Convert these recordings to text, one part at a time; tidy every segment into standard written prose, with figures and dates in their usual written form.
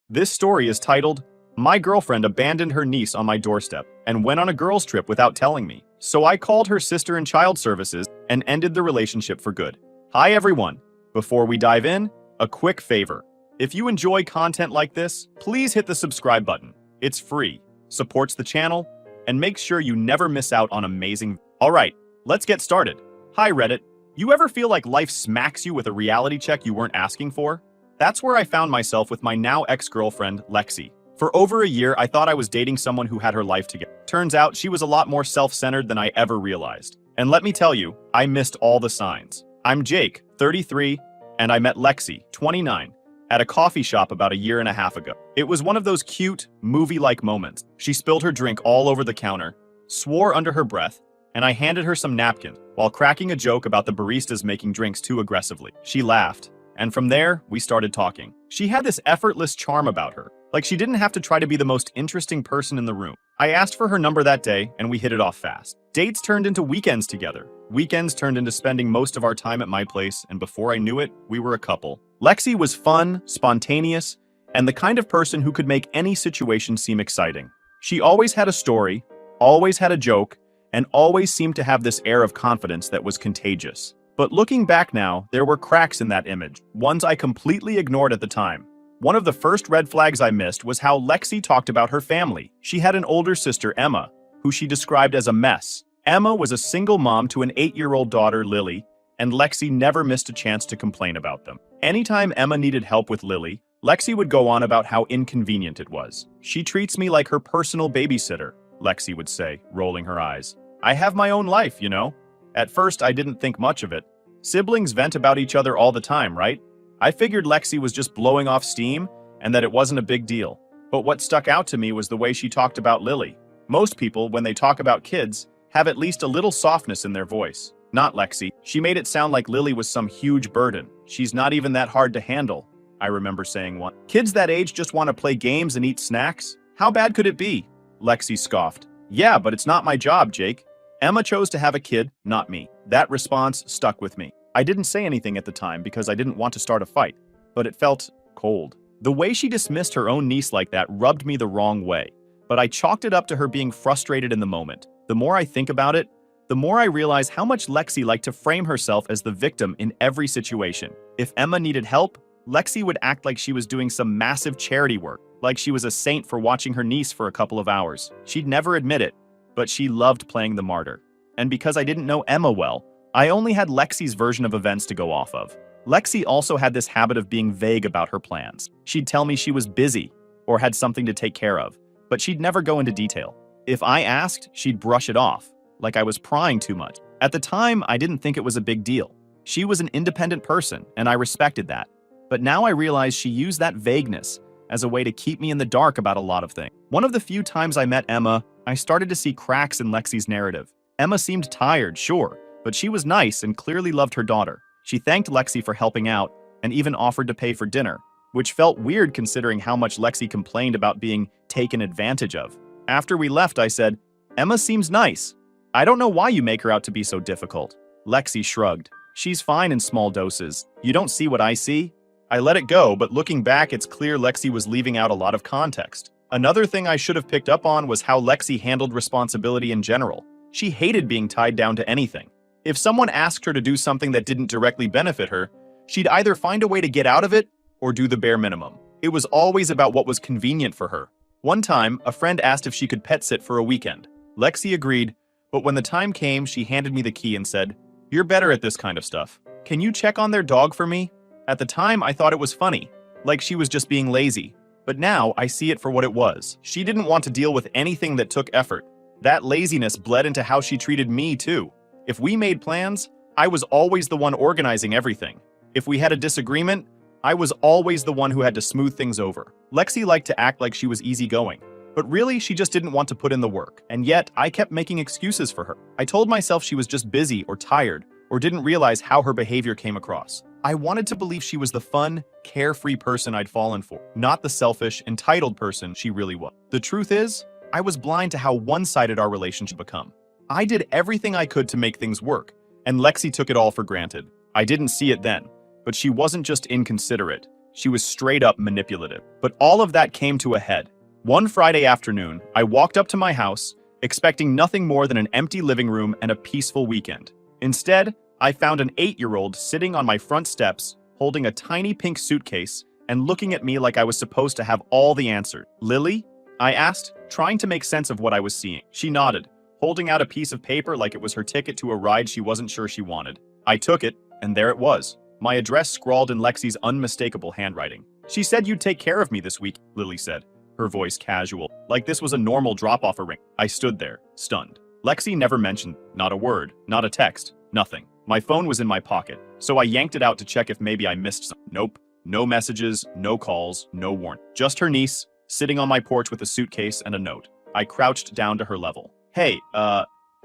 This story is titled, My Girlfriend Abandoned Her Niece on My Doorstep and Went on a Girls' Trip Without Telling Me. So I called her sister in child services and ended the relationship for good. Hi everyone. Before we dive in, a quick favor. If you enjoy content like this, please hit the subscribe button. It's free, supports the channel, and makes sure you never miss out on amazing. Alright, let's get started. Hi Reddit. You ever feel like life smacks you with a reality check you weren't asking for? That's where I found myself with my now ex-girlfriend, Lexi. For over a year, I thought I was dating someone who had her life together. Turns out she was a lot more self-centered than I ever realized. And let me tell you, I missed all the signs. I'm Jake, 33, and I met Lexi, 29, at a coffee shop about a year and a half ago. It was one of those cute, movie-like moments. She spilled her drink all over the counter, swore under her breath, and I handed her some napkins while cracking a joke about the baristas making drinks too aggressively. She laughed, and from there, we started talking. She had this effortless charm about her, like she didn't have to try to be the most interesting person in the room. I asked for her number that day, and we hit it off fast. Dates turned into weekends together. Weekends turned into spending most of our time at my place, and before I knew it, we were a couple. Lexi was fun, spontaneous, and the kind of person who could make any situation seem exciting. She always had a story, always had a joke, and always seemed to have this air of confidence that was contagious. But looking back now, there were cracks in that image, ones I completely ignored at the time. One of the first red flags I missed was how Lexi talked about her family. She had an older sister, Emma, who she described as a mess. Emma was a single mom to an 8-year-old daughter, Lily, and Lexi never missed a chance to complain about them. Anytime Emma needed help with Lily, Lexi would go on about how inconvenient it was. She treats me like her personal babysitter, Lexi would say, rolling her eyes. I have my own life, you know? At first, I didn't think much of it. Siblings vent about each other all the time, right? I figured Lexi was just blowing off steam and that it wasn't a big deal. But what stuck out to me was the way she talked about Lily. Most people, when they talk about kids, have at least a little softness in their voice. Not Lexi. She made it sound like Lily was some huge burden. She's not even that hard to handle, I remember saying once. Kids that age just want to play games and eat snacks? How bad could it be? Lexi scoffed. Yeah, but it's not my job, Jake. Emma chose to have a kid, not me. That response stuck with me. I didn't say anything at the time because I didn't want to start a fight, but it felt cold. The way she dismissed her own niece like that rubbed me the wrong way, but I chalked it up to her being frustrated in the moment. The more I think about it, the more I realize how much Lexi liked to frame herself as the victim in every situation. If Emma needed help, Lexi would act like she was doing some massive charity work, like she was a saint for watching her niece for a couple of hours. She'd never admit it, but she loved playing the martyr. And because I didn't know Emma well, I only had Lexi's version of events to go off of. Lexi also had this habit of being vague about her plans. She'd tell me she was busy or had something to take care of, but she'd never go into detail. If I asked, she'd brush it off, like I was prying too much. At the time, I didn't think it was a big deal. She was an independent person, and I respected that. But now I realize she used that vagueness as a way to keep me in the dark about a lot of things. One of the few times I met Emma, I started to see cracks in Lexi's narrative. Emma seemed tired, sure, but she was nice and clearly loved her daughter. She thanked Lexi for helping out and even offered to pay for dinner, which felt weird considering how much Lexi complained about being taken advantage of. After we left, I said, Emma seems nice. I don't know why you make her out to be so difficult. Lexi shrugged. She's fine in small doses. You don't see what I see? I let it go, but looking back, it's clear Lexi was leaving out a lot of context. Another thing I should have picked up on was how Lexi handled responsibility in general. She hated being tied down to anything. If someone asked her to do something that didn't directly benefit her, she'd either find a way to get out of it or do the bare minimum. It was always about what was convenient for her. One time, a friend asked if she could pet sit for a weekend. Lexi agreed, but when the time came, she handed me the key and said, You're better at this kind of stuff. Can you check on their dog for me? At the time, I thought it was funny, like she was just being lazy. But now, I see it for what it was. She didn't want to deal with anything that took effort. That laziness bled into how she treated me, too. If we made plans, I was always the one organizing everything. If we had a disagreement, I was always the one who had to smooth things over. Lexi liked to act like she was easygoing, but really she just didn't want to put in the work. And yet, I kept making excuses for her. I told myself she was just busy or tired, or didn't realize how her behavior came across. I wanted to believe she was the fun, carefree person I'd fallen for, not the selfish, entitled person she really was. The truth is, I was blind to how one-sided our relationship become. I did everything I could to make things work, and Lexi took it all for granted. I didn't see it then, but she wasn't just inconsiderate. She was straight up manipulative. But all of that came to a head. One Friday afternoon, I walked up to my house, expecting nothing more than an empty living room and a peaceful weekend. Instead, I found an 8-year-old sitting on my front steps, holding a tiny pink suitcase and looking at me like I was supposed to have all the answers. "Lily?" I asked, trying to make sense of what I was seeing. She nodded, holding out a piece of paper like it was her ticket to a ride she wasn't sure she wanted. I took it, and there it was. My address scrawled in Lexi's unmistakable handwriting. "She said you'd take care of me this week," Lily said, her voice casual, like this was a normal drop-off ring. I stood there, stunned. Lexi never mentioned, not a word, not a text, nothing. My phone was in my pocket, so I yanked it out to check if maybe I missed something. Nope. No messages, no calls, no warning. Just her niece, sitting on my porch with a suitcase and a note. I crouched down to her level. "Hey,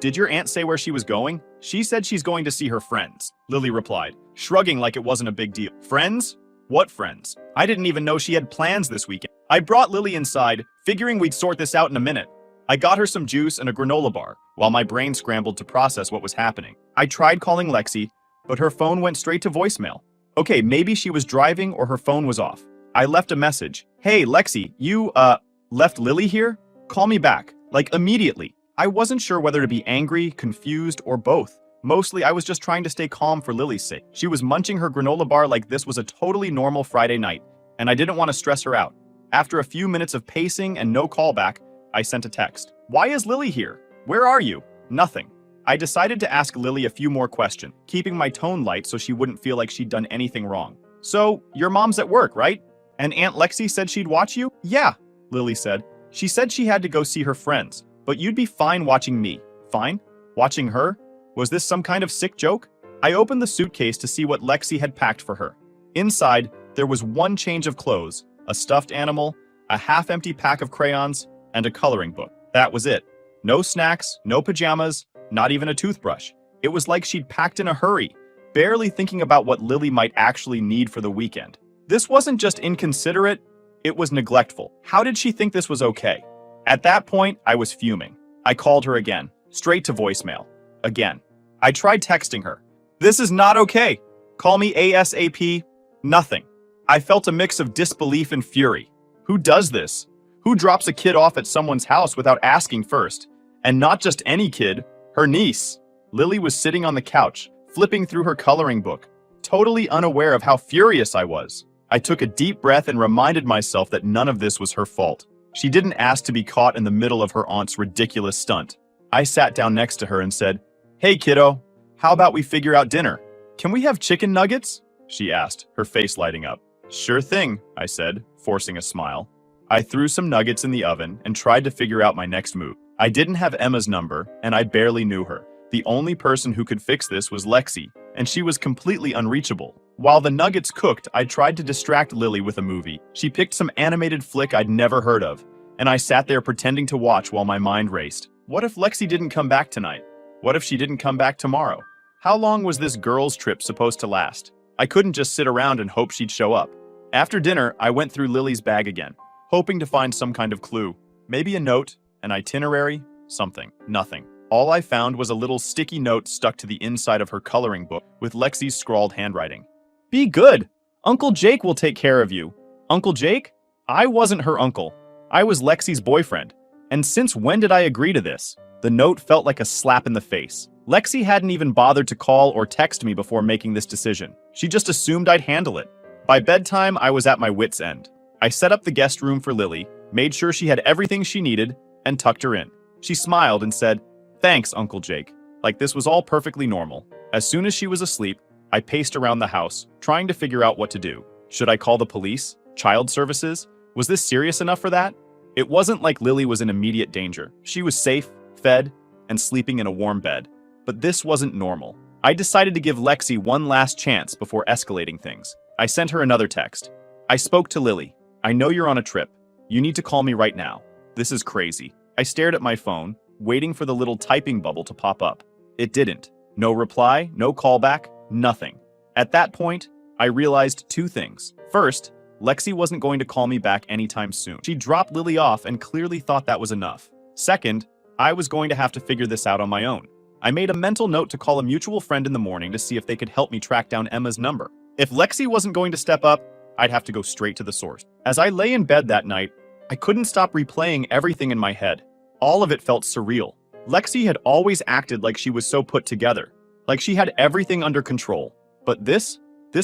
did your aunt say where she was going?" "She said she's going to see her friends," Lily replied, shrugging like it wasn't a big deal. "Friends? What friends? I didn't even know she had plans this weekend." I brought Lily inside, figuring we'd sort this out in a minute. I got her some juice and a granola bar, while my brain scrambled to process what was happening. I tried calling Lexi, but her phone went straight to voicemail. Okay, maybe she was driving or her phone was off. I left a message. "Hey, Lexi, you, left Lily here? Call me back, like immediately." I wasn't sure whether to be angry, confused, or both. Mostly, I was just trying to stay calm for Lily's sake. She was munching her granola bar like this was a totally normal Friday night, and I didn't want to stress her out. After a few minutes of pacing and no callback, I sent a text. "Why is Lily here? Where are you?" Nothing. I decided to ask Lily a few more questions, keeping my tone light so she wouldn't feel like she'd done anything wrong. "So, your mom's at work, right? And Aunt Lexi said she'd watch you?" "Yeah," Lily said. "She said she had to go see her friends, but you'd be fine watching me." "Fine? Watching her? Was this some kind of sick joke?" I opened the suitcase to see what Lexi had packed for her. Inside, there was one change of clothes, a stuffed animal, a half-empty pack of crayons, and a coloring book. That was it. No snacks, no pajamas, not even a toothbrush. It was like she'd packed in a hurry, barely thinking about what Lily might actually need for the weekend. This wasn't just inconsiderate, it was neglectful. How did she think this was okay? At that point, I was fuming. I called her again, straight to voicemail. Again. I tried texting her. "This is not okay. Call me ASAP." Nothing. I felt a mix of disbelief and fury. Who does this? Who drops a kid off at someone's house without asking first? And not just any kid, her niece. Lily was sitting on the couch, flipping through her coloring book, totally unaware of how furious I was. I took a deep breath and reminded myself that none of this was her fault. She didn't ask to be caught in the middle of her aunt's ridiculous stunt. I sat down next to her and said, "Hey kiddo, how about we figure out dinner? Can we have chicken nuggets?" she asked, her face lighting up. "Sure thing," I said, forcing a smile. I threw some nuggets in the oven and tried to figure out my next move. I didn't have Emma's number, and I barely knew her. The only person who could fix this was Lexi, and she was completely unreachable. While the nuggets cooked, I tried to distract Lily with a movie. She picked some animated flick I'd never heard of, and I sat there pretending to watch while my mind raced. What if Lexi didn't come back tonight? What if she didn't come back tomorrow? How long was this girls' trip supposed to last? I couldn't just sit around and hope she'd show up. After dinner, I went through Lily's bag again, hoping to find some kind of clue. Maybe a note, an itinerary, something. Nothing. All I found was a little sticky note stuck to the inside of her coloring book with Lexi's scrawled handwriting. "Be good. Uncle Jake will take care of you." Uncle Jake? I wasn't her uncle. I was Lexi's boyfriend. And since when did I agree to this? The note felt like a slap in the face. Lexi hadn't even bothered to call or text me before making this decision. She just assumed I'd handle it. By bedtime, I was at my wit's end. I set up the guest room for Lily, made sure she had everything she needed, and tucked her in. She smiled and said, "Thanks, Uncle Jake," like this was all perfectly normal. As soon as she was asleep, I paced around the house, trying to figure out what to do. Should I call the police? Child services? Was this serious enough for that? It wasn't like Lily was in immediate danger. She was safe, fed, and sleeping in a warm bed. But this wasn't normal. I decided to give Lexi one last chance before escalating things. I sent her another text. "I spoke to Lily. I know you're on a trip. You need to call me right now. This is crazy." I stared at my phone, waiting for the little typing bubble to pop up. It didn't. No reply, no callback, nothing. At that point, I realized two things. First, Lexi wasn't going to call me back anytime soon. She dropped Lily off and clearly thought that was enough. Second, I was going to have to figure this out on my own. I made a mental note to call a mutual friend in the morning to see if they could help me track down Emma's number. If Lexi wasn't going to step up, I'd have to go straight to the source. As I lay in bed that night, I couldn't stop replaying everything in my head. All of it felt surreal. Lexi had always acted like she was so put together, like she had everything under control. But this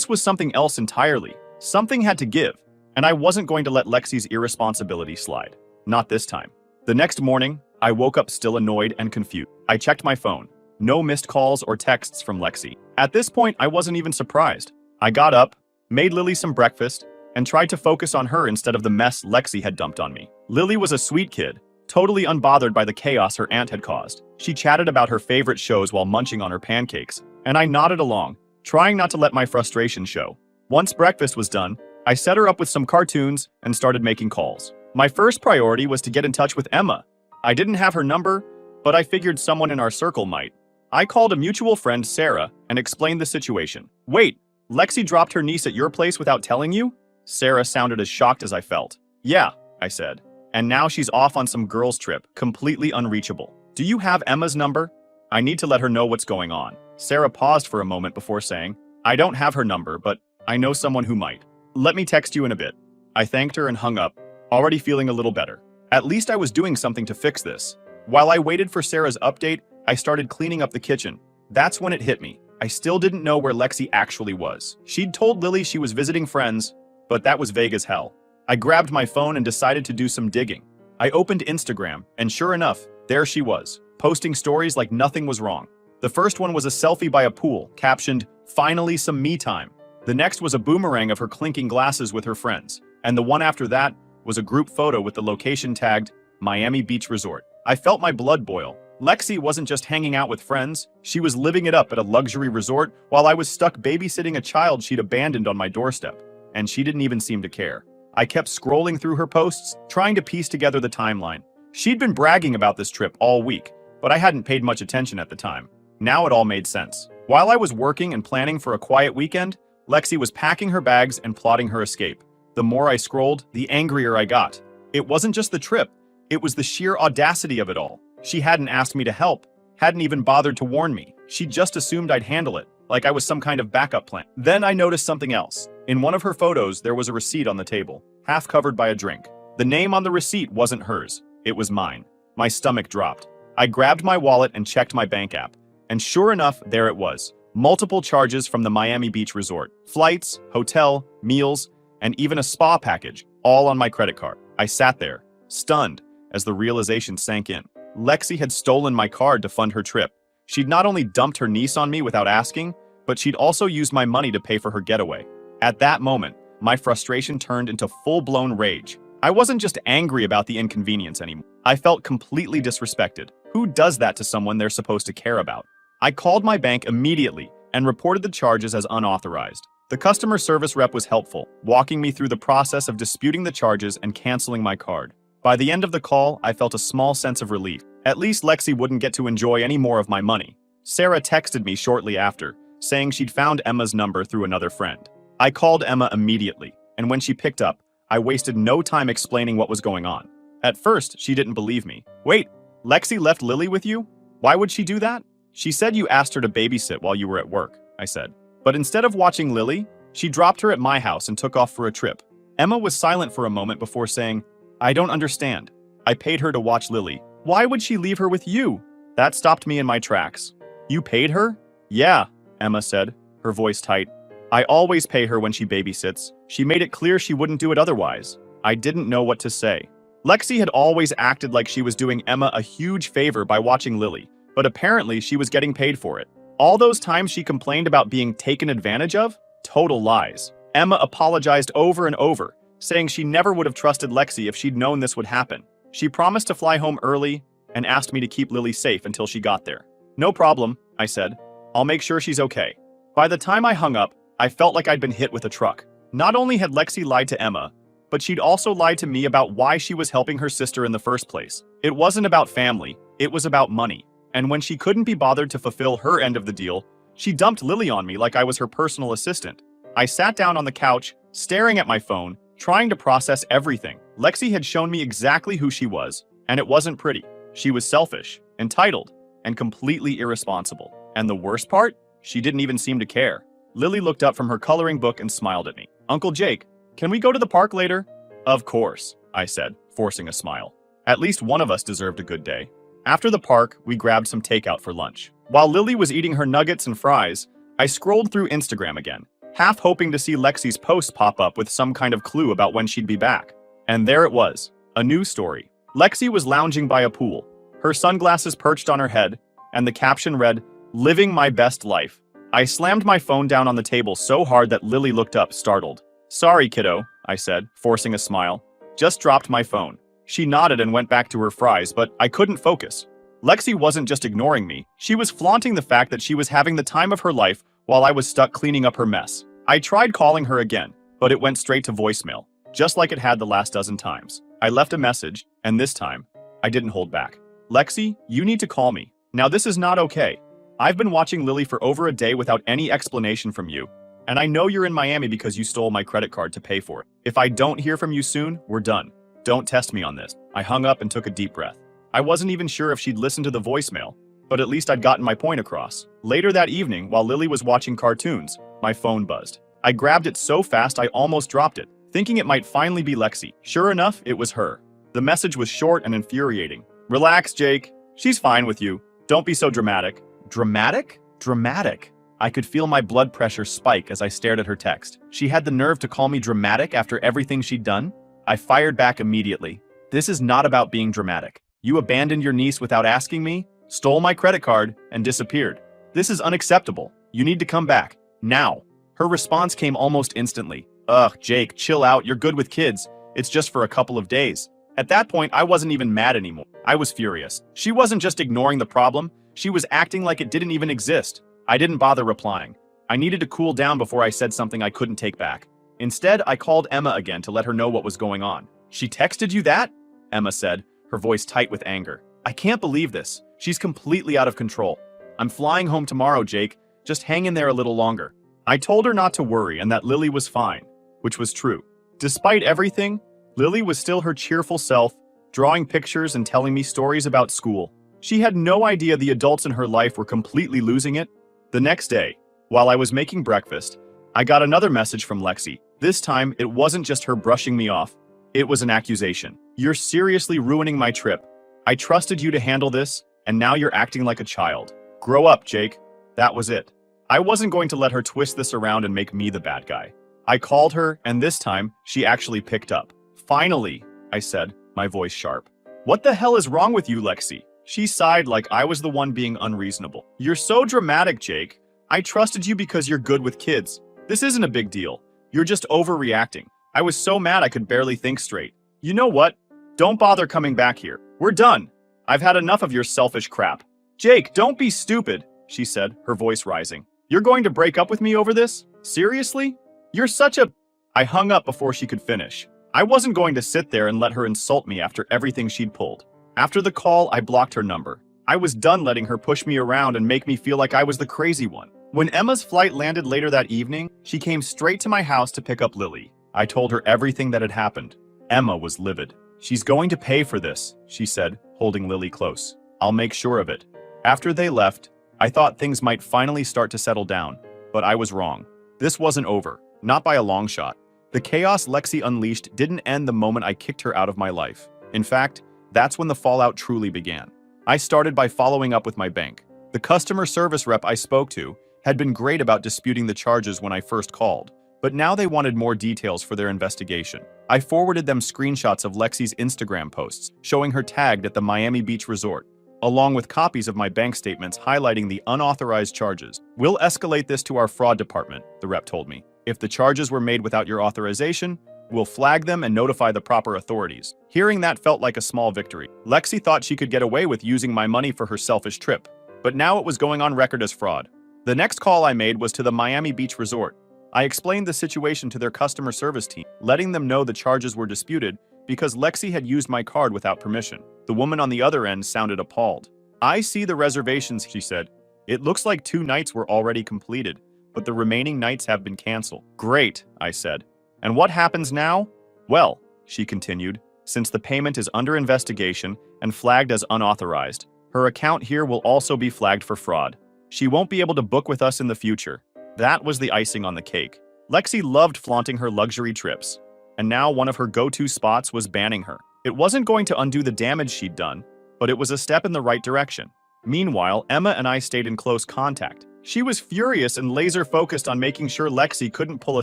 was something else entirely. Something had to give, and I wasn't going to let Lexi's irresponsibility slide. Not this time. The next morning, I woke up still annoyed and confused. I checked my phone. No missed calls or texts from Lexi. At this point, I wasn't even surprised. I got up, made Lily some breakfast, and tried to focus on her instead of the mess Lexi had dumped on me. Lily was a sweet kid, totally unbothered by the chaos her aunt had caused. She chatted about her favorite shows while munching on her pancakes, and I nodded along, trying not to let my frustration show. Once breakfast was done, I set her up with some cartoons and started making calls. My first priority was to get in touch with Emma. I didn't have her number, but I figured someone in our circle might. I called a mutual friend, Sarah, and explained the situation. Wait, Lexi dropped her niece at your place without telling you? Sarah sounded as shocked as I felt. Yeah, I said. And now she's off on some girls' trip, completely unreachable. Do you have Emma's number? I need to let her know what's going on. Sarah paused for a moment before saying, I don't have her number, but I know someone who might. Let me text you in a bit. I thanked her and hung up, already feeling a little better. At least I was doing something to fix this. While I waited for Sarah's update, I started cleaning up the kitchen. That's when it hit me. I still didn't know where Lexi actually was. She'd told Lily she was visiting friends, but that was vague as hell. I grabbed my phone and decided to do some digging. I opened Instagram, and sure enough, there she was, posting stories like nothing was wrong. The first one was a selfie by a pool, captioned, "Finally some me time." The next was a boomerang of her clinking glasses with her friends, and the one after that was a group photo with the location tagged, Miami Beach Resort. I felt my blood boil. Lexi wasn't just hanging out with friends, she was living it up at a luxury resort while I was stuck babysitting a child she'd abandoned on my doorstep. And she didn't even seem to care. I kept scrolling through her posts, trying to piece together the timeline. She'd been bragging about this trip all week, but I hadn't paid much attention at the time. Now it all made sense. While I was working and planning for a quiet weekend, Lexi was packing her bags and plotting her escape. The more I scrolled, the angrier I got. It wasn't just the trip, it was the sheer audacity of it all. She hadn't asked me to help, hadn't even bothered to warn me. She just assumed I'd handle it, like I was some kind of backup plan. Then I noticed something else. In one of her photos, there was a receipt on the table, half covered by a drink. The name on the receipt wasn't hers, it was mine. My stomach dropped. I grabbed my wallet and checked my bank app. And sure enough, there it was. Multiple charges from the Miami Beach Resort. Flights, hotel, meals, and even a spa package, all on my credit card. I sat there, stunned, as the realization sank in. Lexi had stolen my card to fund her trip. She'd not only dumped her niece on me without asking, but she'd also used my money to pay for her getaway. At that moment, my frustration turned into full-blown rage. I wasn't just angry about the inconvenience anymore. I felt completely disrespected. Who does that to someone they're supposed to care about? I called my bank immediately and reported the charges as unauthorized. The customer service rep was helpful, walking me through the process of disputing the charges and canceling my card. By the end of the call, I felt a small sense of relief. At least Lexi wouldn't get to enjoy any more of my money. Sarah texted me shortly after, saying she'd found Emma's number through another friend. I called Emma immediately, and when she picked up, I wasted no time explaining what was going on. At first, she didn't believe me. Wait, Lexi left Lily with you? Why would she do that? She said you asked her to babysit while you were at work, I said. But instead of watching Lily, she dropped her at my house and took off for a trip. Emma was silent for a moment before saying, I don't understand. I paid her to watch Lily. Why would she leave her with you? That stopped me in my tracks. You paid her? Yeah, Emma said, her voice tight. I always pay her when she babysits. She made it clear she wouldn't do it otherwise. I didn't know what to say. Lexi had always acted like she was doing Emma a huge favor by watching Lily, but apparently she was getting paid for it. All those times she complained about being taken advantage of? Total lies. Emma apologized over and over, saying she never would have trusted Lexi if she'd known this would happen. She promised to fly home early and asked me to keep Lily safe until she got there. No problem, I said. I'll make sure she's okay. By the time I hung up, I felt like I'd been hit with a truck. Not only had Lexi lied to Emma, but she'd also lied to me about why she was helping her sister in the first place. It wasn't about family, it was about money. And when she couldn't be bothered to fulfill her end of the deal, she dumped Lily on me like I was her personal assistant. I sat down on the couch, staring at my phone, trying to process everything. Lexi had shown me exactly who she was, and it wasn't pretty. She was selfish, entitled, and completely irresponsible. And the worst part? She didn't even seem to care. Lily looked up from her coloring book and smiled at me. Uncle Jake, Can we go to the park later? Of course, I said, forcing a smile. At least one of us deserved a good day. After the park, we grabbed some takeout for lunch. While Lily was eating her nuggets and fries, I scrolled through Instagram again, half hoping to see Lexi's post pop up with some kind of clue about when she'd be back. And there it was, a new story. Lexi was lounging by a pool, her sunglasses perched on her head, and the caption read, "Living my best life." I slammed my phone down on the table so hard that Lily looked up, startled. "Sorry, kiddo," I said, forcing a smile. "Just dropped my phone." She nodded and went back to her fries, but I couldn't focus. Lexi wasn't just ignoring me, she was flaunting the fact that she was having the time of her life while I was stuck cleaning up her mess. I tried calling her again, but it went straight to voicemail, just like it had the last dozen times. I left a message, and this time, I didn't hold back. "Lexi, you need to call me. Now this is not okay. I've been watching Lily for over a day without any explanation from you, and I know you're in Miami because you stole my credit card to pay for it. If I don't hear from you soon, we're done. Don't test me on this." I hung up and took a deep breath. I wasn't even sure if she'd listened to the voicemail, but at least I'd gotten my point across. Later that evening, while Lily was watching cartoons, my phone buzzed. I grabbed it so fast I almost dropped it, thinking it might finally be Lexi. Sure enough, it was her. The message was short and infuriating. "Relax, Jake. She's fine with you. Don't be so dramatic." Dramatic? Dramatic. I could feel my blood pressure spike as I stared at her text. She had the nerve to call me dramatic after everything she'd done? I fired back immediately. "This is not about being dramatic. You abandoned your niece without asking me, stole my credit card, and disappeared. This is unacceptable. You need to come back. Now." Her response came almost instantly. "Ugh, Jake, chill out. You're good with kids. It's just for a couple of days." At that point, I wasn't even mad anymore. I was furious. She wasn't just ignoring the problem, she was acting like it didn't even exist. I didn't bother replying. I needed to cool down before I said something I couldn't take back. Instead, I called Emma again to let her know what was going on. "She texted you that?" Emma said, her voice tight with anger. "I can't believe this. She's completely out of control. I'm flying home tomorrow, Jake. Just hang in there a little longer." I told her not to worry and that Lily was fine, which was true. Despite everything, Lily was still her cheerful self, drawing pictures and telling me stories about school. She had no idea the adults in her life were completely losing it. The next day, while I was making breakfast, I got another message from Lexi. This time, it wasn't just her brushing me off. It was an accusation. "You're seriously ruining my trip. I trusted you to handle this, and now you're acting like a child. Grow up, Jake." That was it. I wasn't going to let her twist this around and make me the bad guy. I called her, and this time, she actually picked up. "Finally," I said, my voice sharp. "What the hell is wrong with you, Lexi?" She sighed like I was the one being unreasonable. "You're so dramatic, Jake. I trusted you because you're good with kids. This isn't a big deal. You're just overreacting. I was so mad I could barely think straight. You know what? Don't bother coming back here. We're done. I've had enough of your selfish crap." "Jake, don't be stupid," she said, her voice rising. "You're going to break up with me over this? Seriously? You're such a—" I hung up before she could finish. I wasn't going to sit there and let her insult me after everything she'd pulled. After the call, I blocked her number. I was done letting her push me around and make me feel like I was the crazy one. When Emma's flight landed later that evening, she came straight to my house to pick up Lily. I told her everything that had happened. Emma was livid. "She's going to pay for this," she said, holding Lily close. "I'll make sure of it." After they left, I thought things might finally start to settle down, but I was wrong. This wasn't over, not by a long shot. The chaos Lexi unleashed didn't end the moment I kicked her out of my life. In fact, that's when the fallout truly began. I started by following up with my bank. The customer service rep I spoke to had been great about disputing the charges when I first called, but now they wanted more details for their investigation. I forwarded them screenshots of Lexi's Instagram posts, showing her tagged at the Miami Beach resort, along with copies of my bank statements highlighting the unauthorized charges. "We'll escalate this to our fraud department," the rep told me. "If the charges were made without your authorization, we'll flag them and notify the proper authorities." Hearing that felt like a small victory. Lexi thought she could get away with using my money for her selfish trip, but now it was going on record as fraud. The next call I made was to the Miami Beach resort. I explained the situation to their customer service team, letting them know the charges were disputed because Lexi had used my card without permission. The woman on the other end sounded appalled. "I see the reservations," she said. "It looks like 2 nights were already completed, but the remaining nights have been canceled." "Great," I said. "And what happens now?" "Well," she continued, "since the payment is under investigation and flagged as unauthorized, her account here will also be flagged for fraud. She won't be able to book with us in the future." That was the icing on the cake. Lexi loved flaunting her luxury trips. and now one of her go-to spots was banning her. It wasn't going to undo the damage she'd done, but it was a step in the right direction. Meanwhile, Emma and I stayed in close contact. She was furious and laser-focused on making sure Lexi couldn't pull a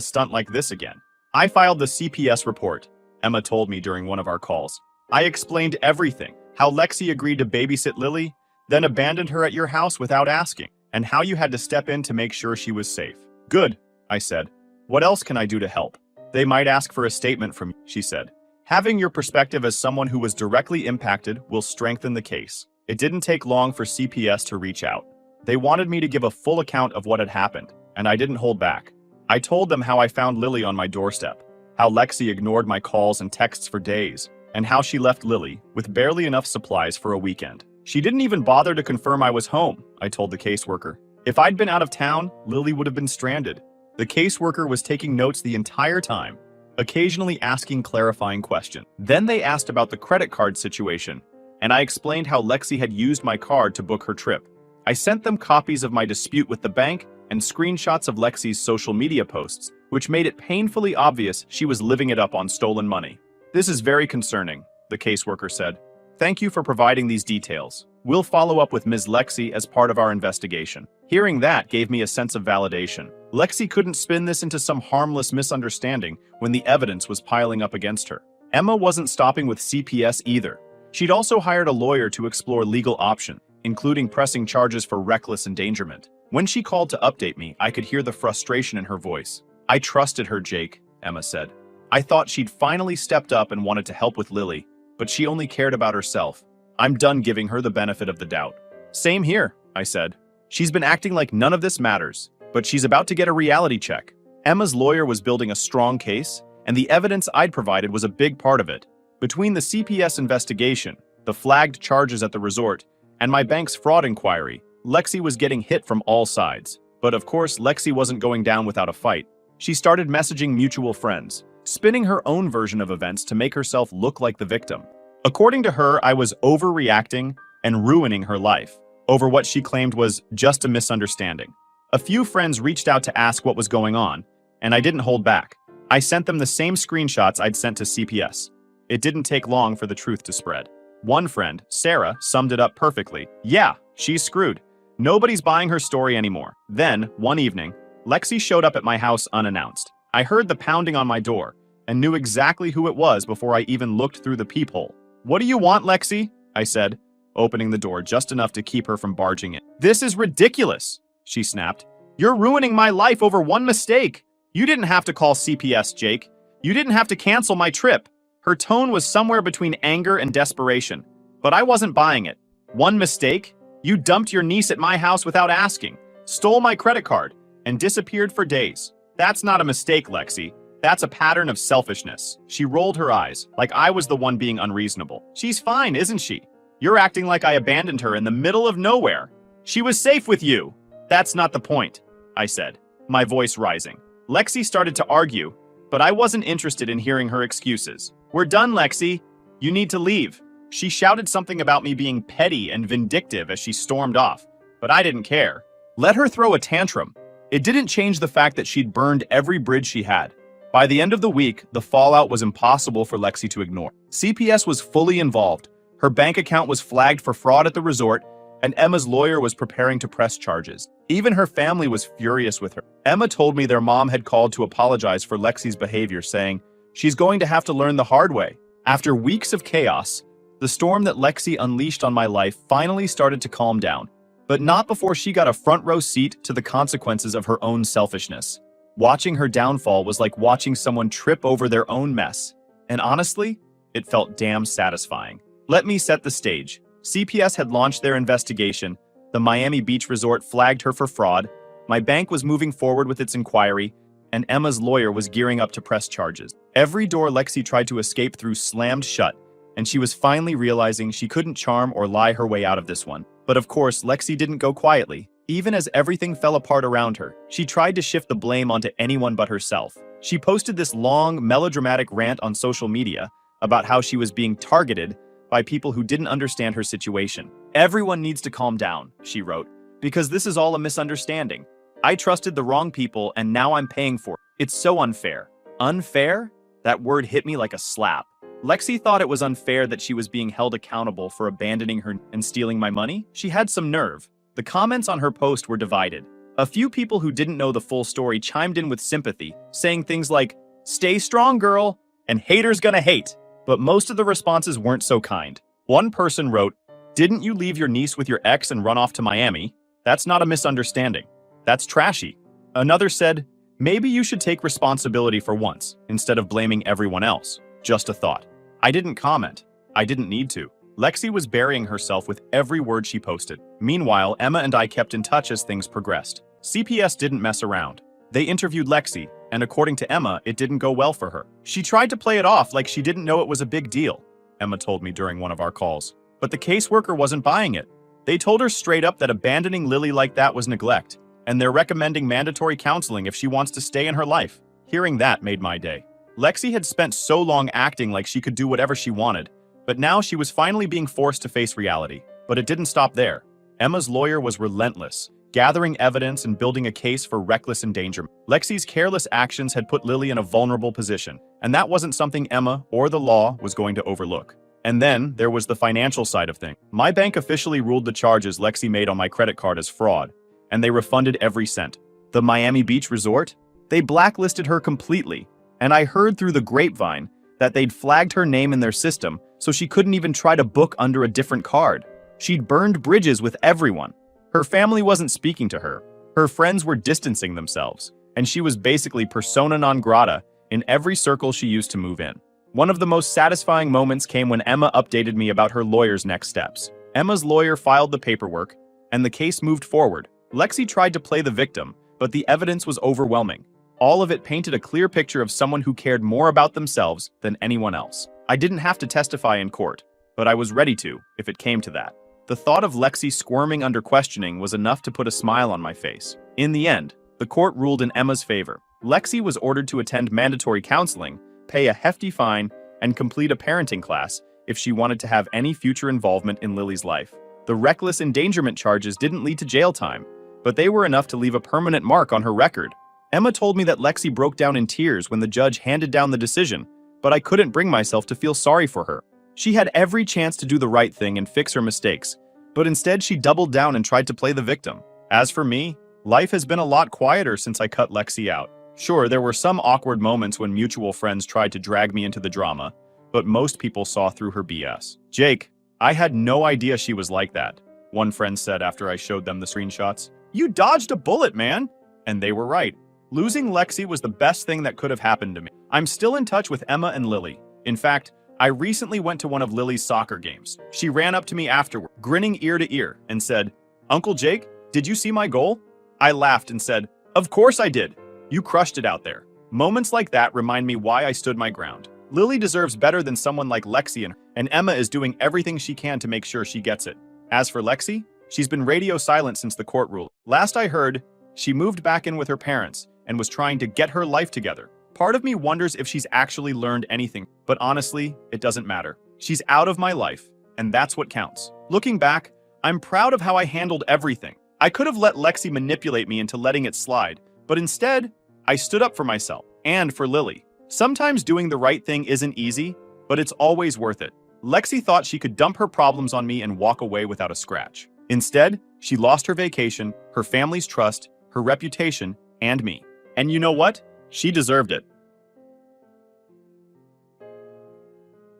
stunt like this again. I filed the CPS report, Emma told me during one of our calls. I explained everything, how Lexi agreed to babysit Lily, then abandoned her at your house without asking, and how you had to step in to make sure she was safe. Good, I said. What else can I do to help? They might ask for a statement from you, she said. Having your perspective as someone who was directly impacted will strengthen the case. It didn't take long for CPS to reach out. They wanted me to give a full account of what had happened, and I didn't hold back. I told them how I found Lily on my doorstep, how Lexi ignored my calls and texts for days, and how she left Lily with barely enough supplies for a weekend. She didn't even bother to confirm I was home, I told the caseworker. If I'd been out of town, Lily would have been stranded. The caseworker was taking notes the entire time, occasionally asking clarifying questions. Then they asked about the credit card situation, and I explained how Lexi had used my card to book her trip. I sent them copies of my dispute with the bank and screenshots of Lexi's social media posts, which made it painfully obvious she was living it up on stolen money. This is very concerning, the caseworker said. Thank you for providing these details. We'll follow up with Ms. Lexi as part of our investigation. Hearing that gave me a sense of validation. Lexi couldn't spin this into some harmless misunderstanding when the evidence was piling up against her. Emma wasn't stopping with CPS either. She'd also hired a lawyer to explore legal options, including pressing charges for reckless endangerment. When she called to update me, I could hear the frustration in her voice. I trusted her, Jake, Emma said. I thought she'd finally stepped up and wanted to help with Lily, but she only cared about herself. I'm done giving her the benefit of the doubt. Same here, I said. She's been acting like none of this matters, but she's about to get a reality check. Emma's lawyer was building a strong case, and the evidence I'd provided was a big part of it. Between the CPS investigation, the flagged charges at the resort, and my bank's fraud inquiry, Lexi was getting hit from all sides. But of course, Lexi wasn't going down without a fight. She started messaging mutual friends, spinning her own version of events to make herself look like the victim. According to her, I was overreacting and ruining her life over what she claimed was just a misunderstanding. A few friends reached out to ask what was going on, and I didn't hold back. I sent them the same screenshots I'd sent to CPS. It didn't take long for the truth to spread. One friend, Sarah, summed it up perfectly. Yeah, she's screwed. Nobody's buying her story anymore. Then, one evening, Lexi showed up at my house unannounced. I heard the pounding on my door and knew exactly who it was before I even looked through the peephole. What do you want, Lexi? I said, opening the door just enough to keep her from barging in. This is ridiculous, she snapped. You're ruining my life over one mistake. You didn't have to call CPS, Jake. You didn't have to cancel my trip. Her tone was somewhere between anger and desperation, but I wasn't buying it. One mistake? You dumped your niece at my house without asking, stole my credit card, and disappeared for days. That's not a mistake, Lexi. That's a pattern of selfishness. She rolled her eyes, like I was the one being unreasonable. She's fine, isn't she? You're acting like I abandoned her in the middle of nowhere. She was safe with you. That's not the point, I said, my voice rising. Lexi started to argue, but I wasn't interested in hearing her excuses. We're done, Lexi. You need to leave. She shouted something about me being petty and vindictive as she stormed off, but I didn't care. Let her throw a tantrum. It didn't change the fact that she'd burned every bridge she had. By the end of the week, the fallout was impossible for Lexi to ignore. CPS was fully involved. Her bank account was flagged for fraud at the resort, and Emma's lawyer was preparing to press charges. Even her family was furious with her. Emma told me their mom had called to apologize for Lexi's behavior, saying, she's going to have to learn the hard way. After weeks of chaos, the storm that Lexi unleashed on my life finally started to calm down, but not before she got a front row seat to the consequences of her own selfishness. Watching her downfall was like watching someone trip over their own mess, and honestly, it felt damn satisfying. Let me set the stage. CPS had launched their investigation, the Miami Beach resort flagged her for fraud, my bank was moving forward with its inquiry, and Emma's lawyer was gearing up to press charges. Every door Lexi tried to escape through slammed shut, and she was finally realizing she couldn't charm or lie her way out of this one. But of course, Lexi didn't go quietly. Even as everything fell apart around her, she tried to shift the blame onto anyone but herself. She posted this long, melodramatic rant on social media about how she was being targeted by people who didn't understand her situation. Everyone needs to calm down, she wrote, because this is all a misunderstanding. I trusted the wrong people and now I'm paying for it. It's so unfair. Unfair? That word hit me like a slap. Lexi thought it was unfair that she was being held accountable for abandoning her and stealing my money. She had some nerve. The comments on her post were divided. A few people who didn't know the full story chimed in with sympathy, saying things like, "Stay strong, girl," and "haters gonna hate." But most of the responses weren't so kind. One person wrote, "Didn't you leave your niece with your ex and run off to Miami? That's not a misunderstanding. That's trashy." Another said, "Maybe you should take responsibility for once, instead of blaming everyone else. Just a thought." I didn't comment. I didn't need to. Lexi was burying herself with every word she posted. Meanwhile, Emma and I kept in touch as things progressed. CPS didn't mess around. They interviewed Lexi, and according to Emma, it didn't go well for her. She tried to play it off like she didn't know it was a big deal, Emma told me during one of our calls. But the caseworker wasn't buying it. They told her straight up that abandoning Lily like that was neglect, and they're recommending mandatory counseling if she wants to stay in her life. Hearing that made my day. Lexi had spent so long acting like she could do whatever she wanted, but now she was finally being forced to face reality. But it didn't stop there. Emma's lawyer was relentless, gathering evidence and building a case for reckless endangerment. Lexi's careless actions had put Lily in a vulnerable position, and that wasn't something Emma or the law was going to overlook. And then there was the financial side of things. My bank officially ruled the charges Lexi made on my credit card as fraud, and they refunded every cent. The Miami Beach resort? They blacklisted her completely, and I heard through the grapevine that they'd flagged her name in their system so she couldn't even try to book under a different card. She'd burned bridges with everyone. Her family wasn't speaking to her. Her friends were distancing themselves, and she was basically persona non grata in every circle she used to move in. One of the most satisfying moments came when Emma updated me about her lawyer's next steps. Emma's lawyer filed the paperwork, and the case moved forward. Lexi tried to play the victim, but the evidence was overwhelming. All of it painted a clear picture of someone who cared more about themselves than anyone else. I didn't have to testify in court, but I was ready to, if it came to that. The thought of Lexi squirming under questioning was enough to put a smile on my face. In the end, the court ruled in Emma's favor. Lexi was ordered to attend mandatory counseling, pay a hefty fine, and complete a parenting class if she wanted to have any future involvement in Lily's life. The reckless endangerment charges didn't lead to jail time, but they were enough to leave a permanent mark on her record. Emma told me that Lexi broke down in tears when the judge handed down the decision, but I couldn't bring myself to feel sorry for her. She had every chance to do the right thing and fix her mistakes, but instead she doubled down and tried to play the victim. As for me, life has been a lot quieter since I cut Lexi out. Sure, there were some awkward moments when mutual friends tried to drag me into the drama, but most people saw through her BS. "Jake, I had no idea she was like that," one friend said after I showed them the screenshots. "You dodged a bullet, man!" And they were right. Losing Lexi was the best thing that could have happened to me. I'm still in touch with Emma and Lily. In fact, I recently went to one of Lily's soccer games. She ran up to me afterward, grinning ear to ear, and said, "Uncle Jake, did you see my goal?" I laughed and said, "Of course I did. You crushed it out there." Moments like that remind me why I stood my ground. Lily deserves better than someone like Lexi, and Emma is doing everything she can to make sure she gets it. As for Lexi, she's been radio silent since the court ruled. Last I heard, she moved back in with her parents and was trying to get her life together. Part of me wonders if she's actually learned anything, but honestly, it doesn't matter. She's out of my life, and that's what counts. Looking back, I'm proud of how I handled everything. I could have let Lexi manipulate me into letting it slide, but instead, I stood up for myself and for Lily. Sometimes doing the right thing isn't easy, but it's always worth it. Lexi thought she could dump her problems on me and walk away without a scratch. Instead, she lost her vacation, her family's trust, her reputation, and me. And you know what? She deserved it.